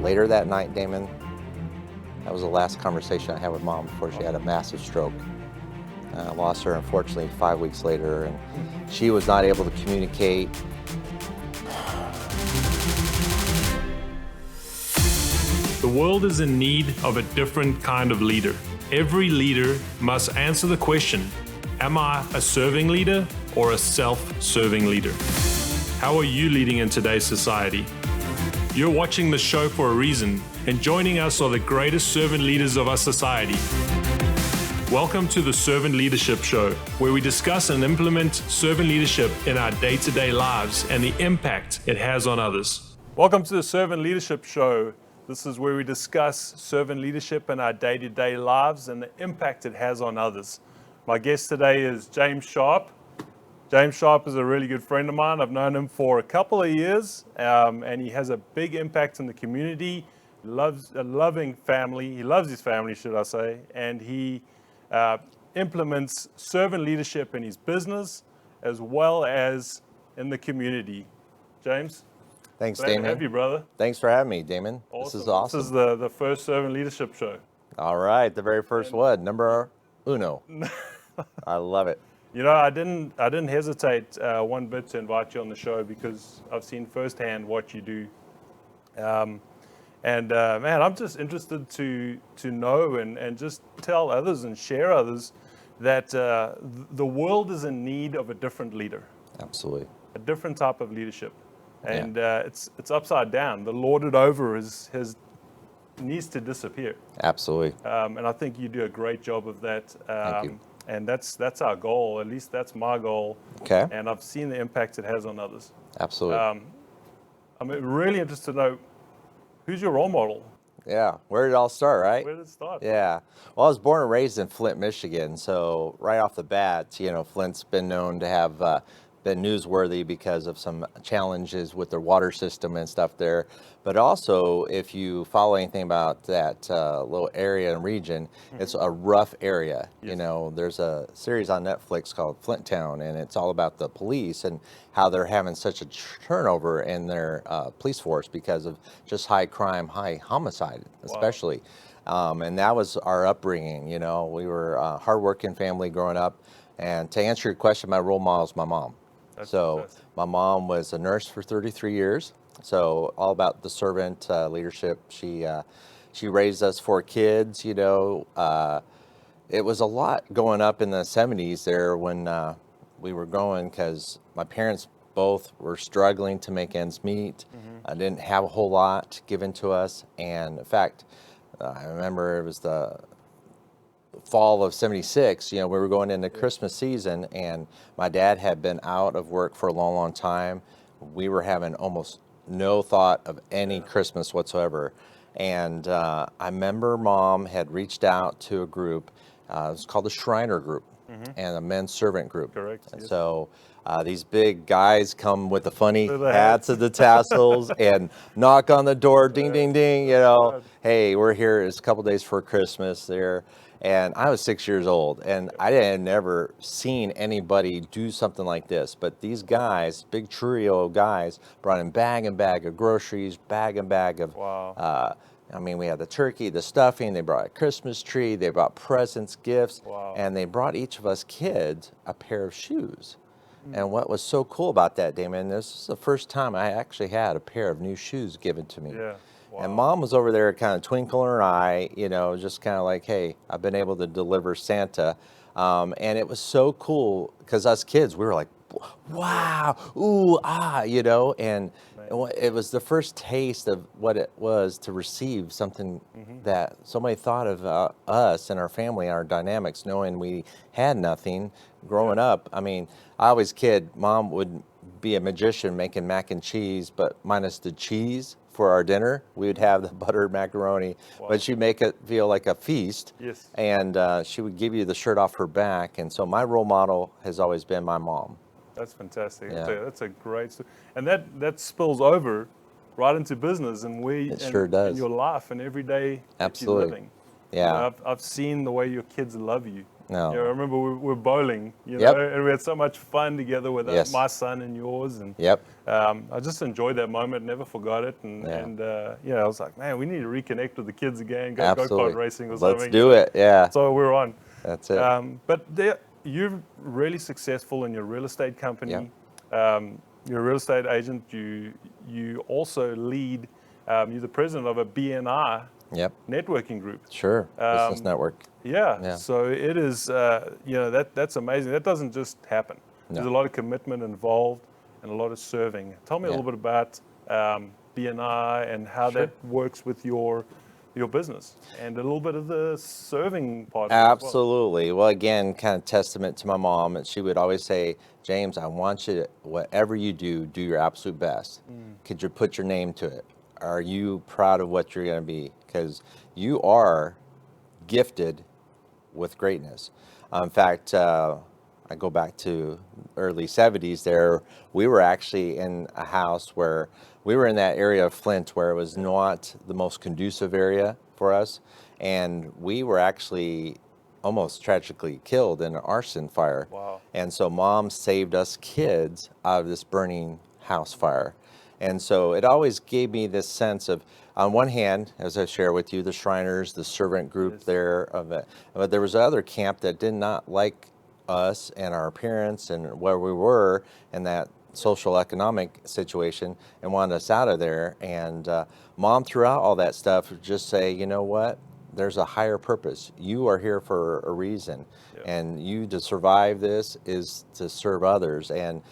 later that night, Damon, that was the last conversation I had with Mom before she had a massive stroke. I lost her, unfortunately, 5 weeks later, and she was not able to communicate. The world is in need of a different kind of leader. Every leader must answer the question, am I a serving leader or a self-serving leader? How are you leading in today's society? You're watching the show for a reason, and joining us are the greatest servant leaders of our society. Welcome to the Servant Leadership Show, where we discuss and implement servant leadership in our day-to-day lives and the impact it has on others. Welcome to the Servant Leadership Show. This is where we discuss servant leadership in our day-to-day lives and the impact it has on others. My guest today is James Sharp. James Sharp is a really good friend of mine. I've known him for a couple of years, and he has a big impact in the community. He loves a loving family. He loves his family, should I say, and he implements servant leadership in his business as well as in the community. James? Thanks, Glad to Damon. have you, brother. Thanks for having me, Damon. Awesome. This is awesome. This is the first servant leadership show. All right, the very first one, number uno. I love it. You know, I didn't hesitate one bit to invite you on the show because I've seen firsthand what you do. Man, I'm just interested to know and just tell others and share others that the world is in need of a different leader. Absolutely. A different type of leadership. And it's upside down. The lorded over needs to disappear. Absolutely. And I think you do a great job of that. Thank you. And that's our goal. At least that's my goal. Okay. And I've seen the impact it has on others. Absolutely. I'm really interested to know, who's your role model? Yeah. Where did it all start, right? Where did it start? Yeah. Well, I was born and raised in Flint, Michigan. So right off the bat, you know, Flint's been known to have been newsworthy because of some challenges with their water system and stuff there. But also, if you follow anything about that little area and region, it's a rough area. Yes. You know, there's a series on Netflix called Flint Town, and it's all about the police and how they're having such a turnover in their police force because of just high crime, high homicide, especially. Wow. And that was our upbringing. You know, we were a hardworking family growing up. And to answer your question, my role model is my mom. That's so fantastic. My my mom was a nurse for 33 years. So all about the servant leadership. She raised us 4 kids. You know, it was a lot going up in the 70s there when we were going because my parents both were struggling to make ends meet. I didn't have a whole lot given to us, and in fact, I remember it was the fall of 76, you know, we were going into Christmas season, and my dad had been out of work for a long, long time. We were having almost no thought of any Christmas whatsoever. And I remember Mom had reached out to a group, it was called the Shriner Group, and a men's servant group. Correct. And Yes. so these big guys come with the funny hats and the tassels and knock on the door, ding, ding, ding, you know, hey, we're here, it's a couple days for Christmas there. And I was 6 years old, and I had never seen anybody do something like this. But these guys, big trio of guys, brought in bag and bag of groceries, bag and bag of, Wow. I mean, we had the turkey, the stuffing, they brought a Christmas tree, they brought presents, gifts, Wow. and they brought each of us kids a pair of shoes. And what was so cool about that, Damon, this is the first time I actually had a pair of new shoes given to me. Yeah. Wow. And Mom was over there kind of twinkling her eye, you know, just kind of like, hey, I've been able to deliver Santa. And it was so cool because us kids, we were like, wow, ooh, ah, you know, and it was the first taste of what it was to receive something that somebody thought of us and our family and our dynamics, knowing we had nothing growing up. I mean, I always kid, Mom would be a magician making mac and cheese, but minus the cheese. For our dinner, we would have the buttered macaroni, but she'd make it feel like a feast. Yes. And she would give you the shirt off her back. And so my role model has always been my mom. That's fantastic. Yeah. That's a great story. And that spills over right into business and sure does. in your life and every day that you're Absolutely. living. Yeah. You know, I've seen the way your kids love you. No. I remember we were bowling, Yep. and we had so much fun together with Yes. my son and yours, and Yep. I just enjoyed that moment, never forgot it, and I was like, man, we need to reconnect with the kids again, go Absolutely. kart racing or Let's something. do it. Yeah. So we're on. That's it. But you're really successful in your real estate company. Yep. You're a real estate agent. You also lead. You're the president of a BNI Yep. networking group. Sure. Business network. Yeah. So it is. That's amazing. That doesn't just happen. No. There's a lot of commitment involved and a lot of serving. Tell me a little bit about BNI and how Sure. that works with your business and a little bit of the serving part. Of it as well. Absolutely. Well, again, kind of testament to my mom, and she would always say, James, I want you to, whatever you do your absolute best. Could you put your name to it? Are you proud of what you're going to be? Because you are gifted with greatness. In fact, I go back to early 70s there. We were actually in a house where we were in that area of Flint where it was not the most conducive area for us. And we were actually almost tragically killed in an arson fire. Wow. And so mom saved us kids out of this burning house fire. And so it always gave me this sense of, on one hand, as I share with you, the Shriners, the servant group there of it. But there was another camp that did not like us and our appearance and where we were in that social economic situation and wanted us out of there. And mom, throughout all that stuff, would just say, you know what? There's a higher purpose. You are here for a reason. And you to survive this is to serve others and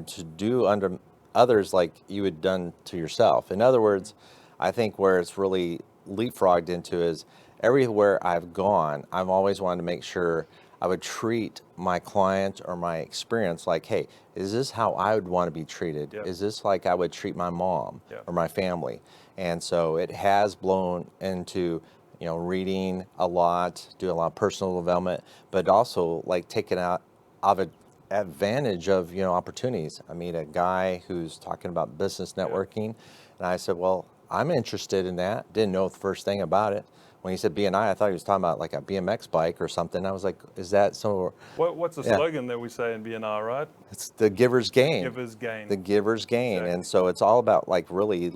to do under others like you had done to yourself. In other words, I think where it's really leapfrogged into is everywhere I've gone, I've always wanted to make sure I would treat my client or my experience like, hey, is this how I would want to be treated? Yep. Is this like I would treat my mom Yep. or my family? And so it has blown into, reading a lot, doing a lot of personal development, but also like taking out of advantage of, opportunities. I meet a guy who's talking about business networking, and I said, well, I'm interested in that. Didn't know the first thing about it. When he said BNI, I thought he was talking about like a BMX bike or something. I was like, is that so? What's the slogan that we say in BNI, right? It's the giver's gain. Giver's gain. The giver's gain. Exactly. And so it's all about like really,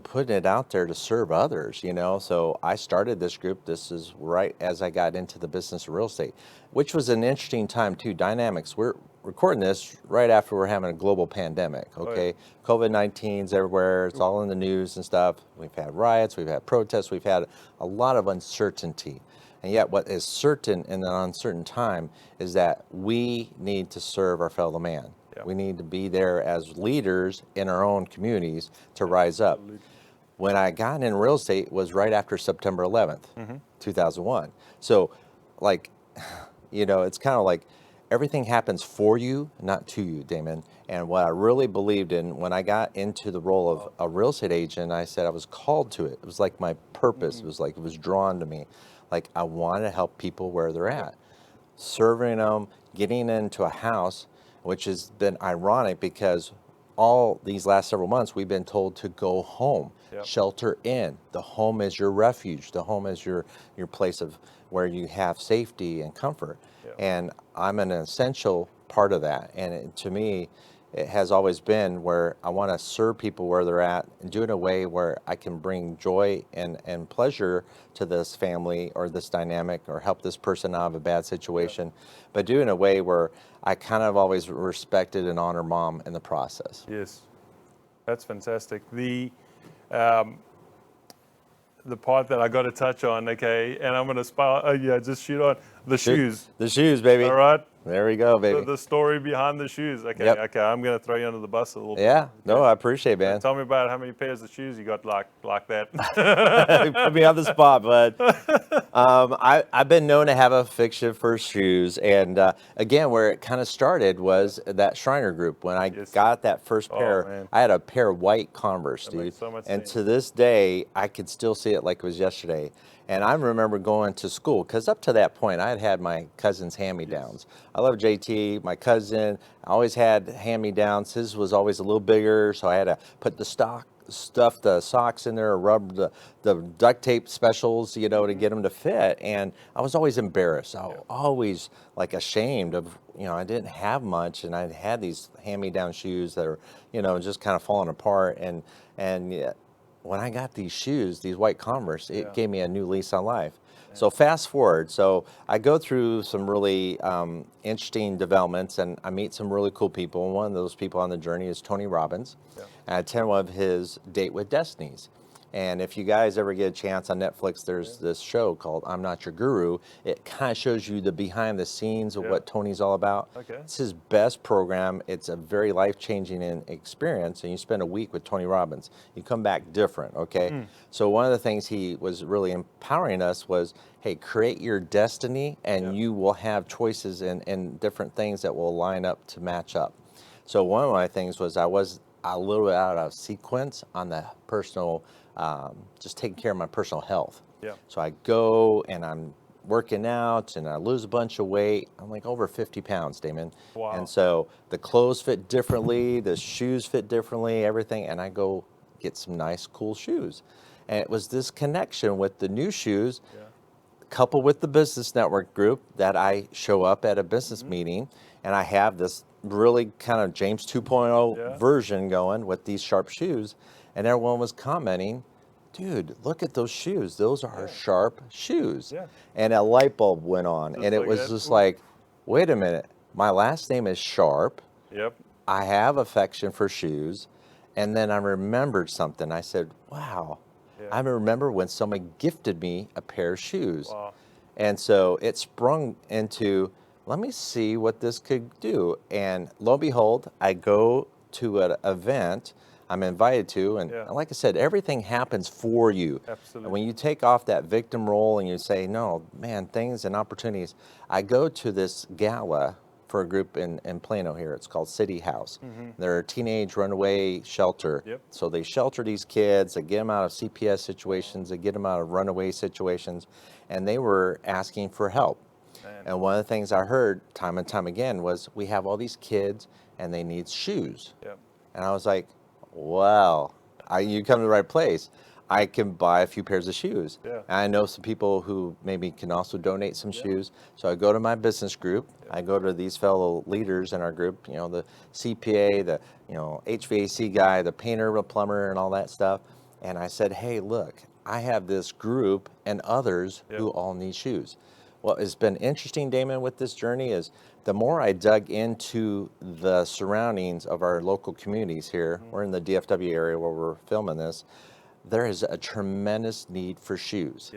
putting it out there to serve others, So I started this group. This is right as I got into the business of real estate, which was an interesting time too. Dynamics. We're recording this right after we're having a global pandemic, okay? COVID-19's everywhere. It's all in the news and stuff. We've had riots. We've had protests. We've had a lot of uncertainty. And yet what is certain in an uncertain time is that we need to serve our fellow man. Yeah. We need to be there as leaders in our own communities to rise up. When I got in real estate was right after September 11th, 2001. So like, it's kind of like everything happens for you, not to you, Damon. And what I really believed in when I got into the role of a real estate agent, I said I was called to it. It was like my purpose. It was like it was drawn to me. Like I want to help people where they're at. Serving them, getting into a house, which has been ironic because all these last several months we've been told to go home, shelter in. The home is your refuge. The home is your place of where you have safety and comfort. And I'm an essential part of that. And to me, it has always been where I want to serve people where they're at and do it in a way where I can bring joy and pleasure to this family or this dynamic or help this person out of a bad situation, but do it in a way where I kind of always respected and honor mom in the process. Yes, that's fantastic. The part that I got to touch on, okay, and I'm going to just shoot on the shoes. The shoes, baby. All right. There we go, baby. The story behind the shoes. Okay, Yep. I'm going to throw you under the bus a little bit. Yeah, no, I appreciate it, man. Tell me about how many pairs of shoes you got like that. You put me on the spot, bud. I've been known to have a fiction for shoes. And again, where it kind of started was that Shriner group. When I got that first pair, man. I had a pair of white Converse, dude. makes so much And sense. to this day, I could still see it like it was yesterday. And I remember going to school, because up to that point, I had had my cousin's hand-me-downs. I love JT, my cousin. I always had hand-me-downs. His was always a little bigger, so I had to put the stuff the socks in there, or rub the duct tape specials, you know, to get them to fit. And I was always embarrassed. I was always like ashamed of, you know, I didn't have much, and I had these hand-me-down shoes that are, you know, just kind of falling apart. And yeah, when I got these shoes, these white Converse, it gave me a new lease on life. So fast forward, so I go through some really interesting developments, and I meet some really cool people. And one of those people on the journey is Tony Robbins. And I attend one of his Date with Destinies. And if you guys ever get a chance on Netflix, there's this show called I'm Not Your Guru. It kind of shows you the behind the scenes of what Tony's all about. It's his best program. It's a very life-changing experience, and you spend a week with Tony Robbins. You come back different, okay? So one of the things he was really empowering us was, hey, create your destiny, and you will have choices and different things that will line up to match up. So one of my things was I was a little bit out of sequence on the personal, just taking care of my personal health. So I go and I'm working out and I lose a bunch of weight. I'm like over 50 pounds, Damon. And so the clothes fit differently, the shoes fit differently, everything. And I go get some nice, cool shoes. And it was this connection with the new shoes, coupled with the business network group, that I show up at a business meeting and I have this really kind of James 2.0 version going with these sharp shoes. And everyone was commenting, dude, look at those shoes. Those are sharp shoes. And a light bulb went on. Just and it was just like, wait a minute. My last name is Sharp. I have affection for shoes. And then I remembered something. I said, wow. I remember when somebody gifted me a pair of shoes. And so it sprung into, let me see what this could do. And lo and behold, I go to an event I'm invited to, and like I said, everything happens for you. And when you take off that victim role and you say, no, man, things and opportunities. I go to this gala for a group in Plano here. It's called City House. They're a teenage runaway shelter. So they shelter these kids, they get them out of CPS situations, they get them out of runaway situations, and they were asking for help. And one of the things I heard time and time again was, we have all these kids and they need shoes. And I was like, well, you come to the right place. I can buy a few pairs of shoes. And I know some people who maybe can also donate some shoes. So I go to my business group. I go to these fellow leaders in our group, you know, the CPA, the, you know, HVAC guy, the painter, the plumber, and all that stuff. And I said, hey, look, I have this group and others who all need shoes. What has been interesting, Damon, with this journey is the more I dug into the surroundings of our local communities here, we're in the DFW area where we're filming this, there is a tremendous need for shoes.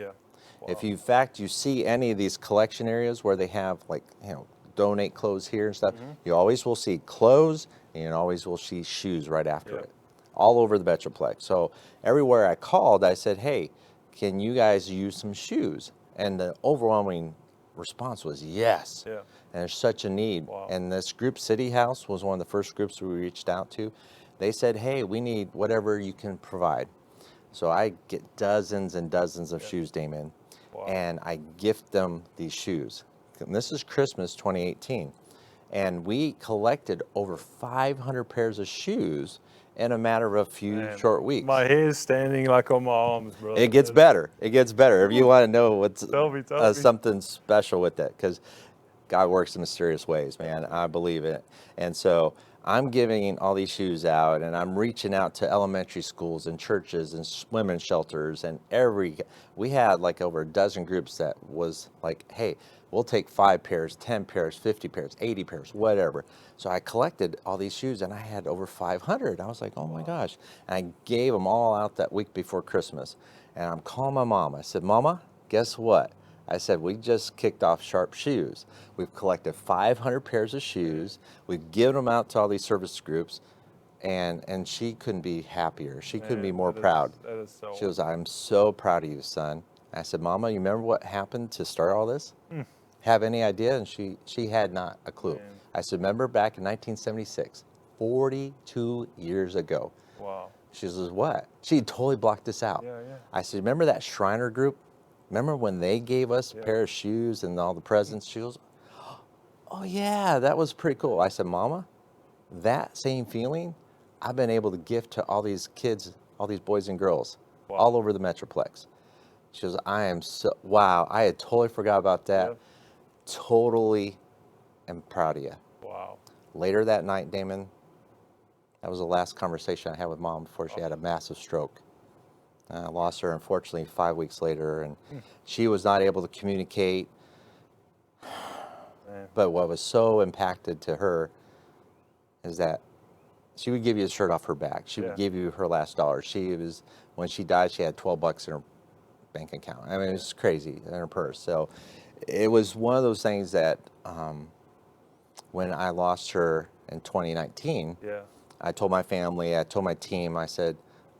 If you, in fact, you see any of these collection areas where they have, like, you know, donate clothes here and stuff, you always will see clothes and you always will see shoes right after it, all over the Metroplex. So everywhere I called, I said, hey, can you guys use some shoes? And the overwhelming response was yes. And there's such a need. And this group, City House, was one of the first groups we reached out to. They said, hey, we need whatever you can provide. So I get dozens and dozens of shoes, Damon, and I gift them these shoes. And this is Christmas 2018. And we collected over 500 pairs of shoes in a matter of a few short weeks. My hair's standing like on my arms, bro. It gets better. It gets better. If you want to know what's something special with that, because God works in mysterious ways, man. I believe it. And so I'm giving all these shoes out, and I'm reaching out to elementary schools and churches and women's shelters, and we had like over a dozen groups that was like, hey, we'll take 5 pairs, 10 pairs, 50 pairs, 80 pairs, whatever. So I collected all these shoes, and I had over 500. I was like, oh my gosh. And I gave them all out that week before Christmas. And I'm calling my mom. I said, Mama, guess what? I said, we just kicked off Sharp Shoes. We've collected 500 pairs of shoes. We've given them out to all these service groups. And she couldn't be happier. She couldn't be more proud. She goes, I'm so proud of you, son. I said, Mama, you remember what happened to start all this? Have any idea? And she had not a clue. I said, remember back in 1976, 42 years ago. She says, what? She totally blocked this out. I said, remember that Shriner group? Remember when they gave us a pair of shoes and all the presents? She goes, oh yeah, that was pretty cool. I said, Mama, that same feeling I've been able to gift to all these kids all these boys and girls Wow. all over the Metroplex. She goes, I am so, wow, I had totally forgot about that. Yeah. Totally am proud of you. Wow. Later that night, Damon, that was the last conversation I had with Mom before she had a massive stroke. I lost her, unfortunately, 5 weeks later, and she was not able to communicate. Man. But what was so impacted to her is that she would give you the shirt off her back. She would give you her last dollar. When she died, she had $12 in her bank account. I mean, it was crazy in her purse. So it was one of those things that when I lost her in 2019, Yeah. I told my family, I told my team, I said,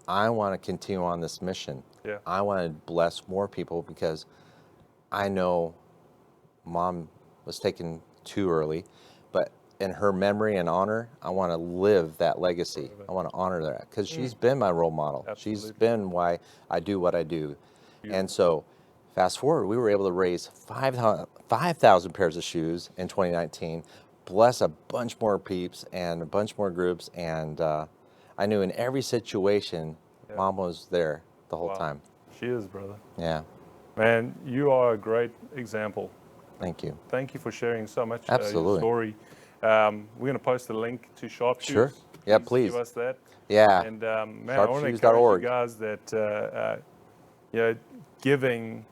I want to continue on this mission. Yeah. I want to bless more people because I know Mom was taken too early, but in her memory and honor, I want to live that legacy. I want to honor that because she's been my role model. Absolutely. She's been why I do what I do. And so fast forward, we were able to raise 5,000 pairs of shoes in 2019, bless a bunch more peeps and a bunch more groups. And I knew in every situation, Mom was there the whole time. She is, brother. Yeah. Man, you are a great example. Thank you. Thank you for sharing so much Absolutely. your story. We're going to post a link to Sharp Shoes. Sure. Yeah, please. Give us that. Yeah. And man, I want to encourage Sharpshoes.org. you guys that giving,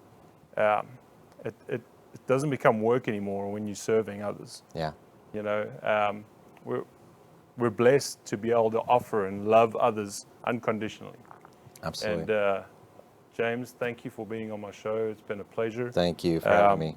it doesn't become work anymore when you're serving others. Yeah. You know, we're blessed to be able to offer and love others unconditionally. Absolutely. And James, thank you for being on my show. It's been a pleasure. Thank you for having me.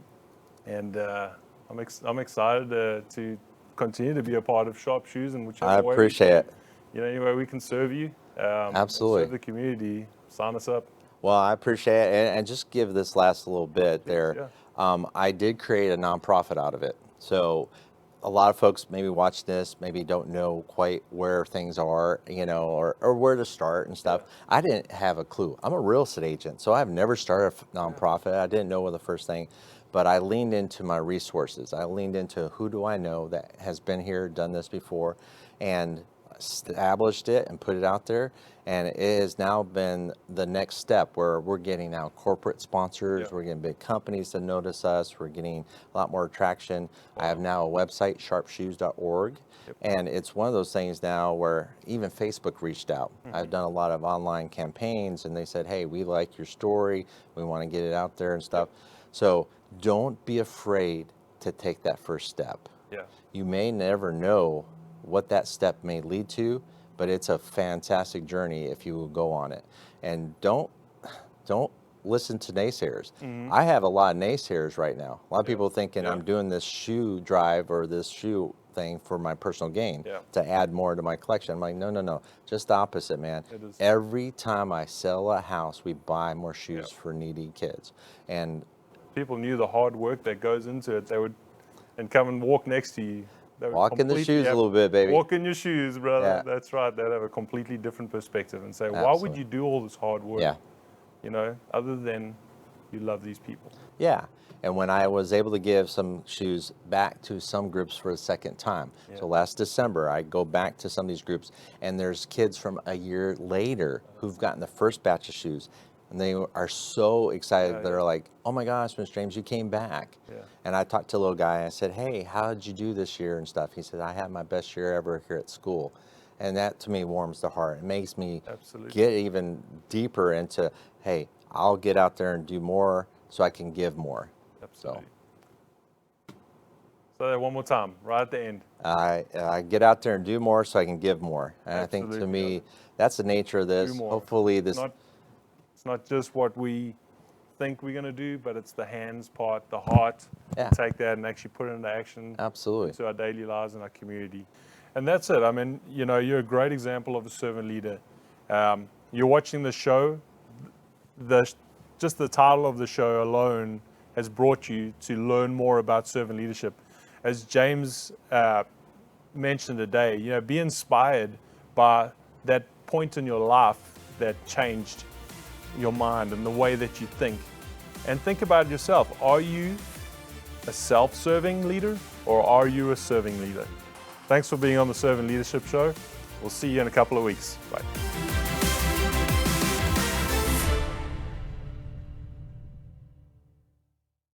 And I'm excited to continue to be a part of Sharp Shoes and whichever I way appreciate it. you know, any way we can serve you. Absolutely. Serve the community. Sign us up. Well, I appreciate it. And just give this last little bit there. I did create a nonprofit out of it. So a lot of folks maybe watch this, maybe don't know quite where things are, you know, or where to start and stuff. I didn't have a clue. I'm a real estate agent, so I've never started a nonprofit. I didn't know what the first thing, but I leaned into my resources. I leaned into who do I know that has been here, done this before, and established it and put it out there. And it has now been the next step where we're getting now corporate sponsors, we're getting big companies to notice us, we're getting a lot more traction. I have now a website, sharpshoes.org, and it's one of those things now where even Facebook reached out. I've done a lot of online campaigns and they said, hey, we like your story, we want to get it out there and stuff. So don't be afraid to take that first step. You may never know what that step may lead to, but it's a fantastic journey if you will go on it. And don't listen to naysayers. I have a lot of naysayers right now. A lot of people thinking I'm doing this shoe drive or this shoe thing for my personal gain to add more to my collection. I'm like, no, just the opposite, man. Every time I sell a house, we buy more shoes for needy kids. And people knew the hard work that goes into it. They would and come and walk next to you. Walk in the shoes a little bit, baby. Walk in your shoes, brother. That's right. They'd have a completely different perspective and say, why would you do all this hard work? You know, other than you love these people. And when I was able to give some shoes back to some groups for the second time. So last December, I go back to some of these groups, and there's kids from a year later who've gotten the first batch of shoes. And they are so excited. They're like, oh my gosh, Mr. James, you came back. And I talked to a little guy and I said, hey, how did you do this year and stuff? He said, I had my best year ever here at school. And that to me warms the heart. It makes me get even deeper into, hey, I'll get out there and do more so I can give more. So that one more time, right at the end. I get out there and do more so I can give more. And I think to me, that's the nature of this. Hopefully this... It's not just what we think we're going to do, but it's the hands part, the heart. Take that and actually put it into action. Into our daily lives and our community. And that's it. I mean, you know, you're a great example of a servant leader. You're watching the show. Just the title of the show alone has brought you to learn more about servant leadership. As James mentioned today, you know, be inspired by that point in your life that changed your mind and the way that you think. And think about yourself. Are you a self-serving leader or are you a serving leader? Thanks for being on the Servant Leadership Show. We'll see you in a couple of weeks. Bye.